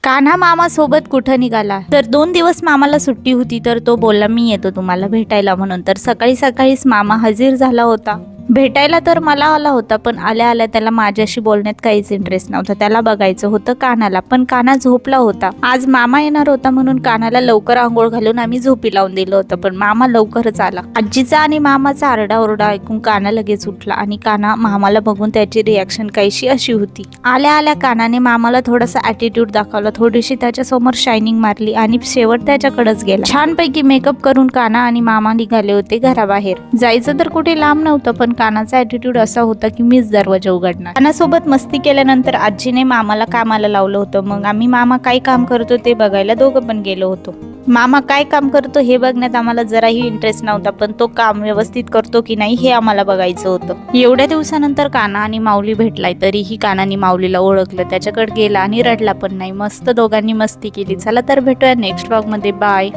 कान्हा मामा सोबत कुठं निघाला तर 2 दिवस मामाला सुट्टी होती, तर तो बोलला मी येतो तुम्हाला भेटायला म्हणून. तर सकाळी सकाळीच मामा हजीर झाला होता. भेटायला तर मला आला होता, पण आल्या आल्या त्याला माझ्याशी बोलण्यात काहीच इंटरेस्ट नव्हता. त्याला बघायचं होतं कान्हाला, पण कान्हा झोपला होता. आज मामा येणार होता म्हणून कान्हाला लवकर आंघोळ घालून आम्ही झोपी लावून दिलं होतं, पण मामा लवकरच आला. आजीचा आणि मामाचा आरडाओरडा ऐकून कान्हा लगेच उठला आणि कान्हा मामाला बघून त्याची रिॲक्शन काहीशी अशी होती. आल्या आल्या कान्हाने मामाला थोडासा ॲटिट्यूड दाखवला, थोडीशी त्याच्या समोर शायनिंग मारली आणि शेवट त्याच्याकडेच गेला. छानपैकी मेकअप करून कान्हा आणि मामा निघाले होते घराबाहेर. जायचं तर कुठे लांब नव्हतं, पण कान्हाचा ॲटिट्यूड असा होता की मीच दरवाजा उघडणार. कान्हासोबत मस्ती केल्यानंतर आजीने मामाला कामाला लावलं होतं. मग आम्ही मामा काय काम करतो ते बघायला दोघं पण गेलो होतो. मामा काय काम करतो हे बघण्यात आम्हाला जराही इंटरेस्ट नव्हता, पण तो काम व्यवस्थित करतो की नाही हे आम्हाला बघायचं होतं. एवढ्या दिवसानंतर कान्हा आणि माऊली भेटलाय, तरीही कान्हाने माऊलीला ओळखलं, त्याच्याकडे गेला आणि रडला पण नाही. मस्त दोघांनी मस्ती केली. चला तर भेटूया नेक्स्ट व्लॉग मध्ये. बाय.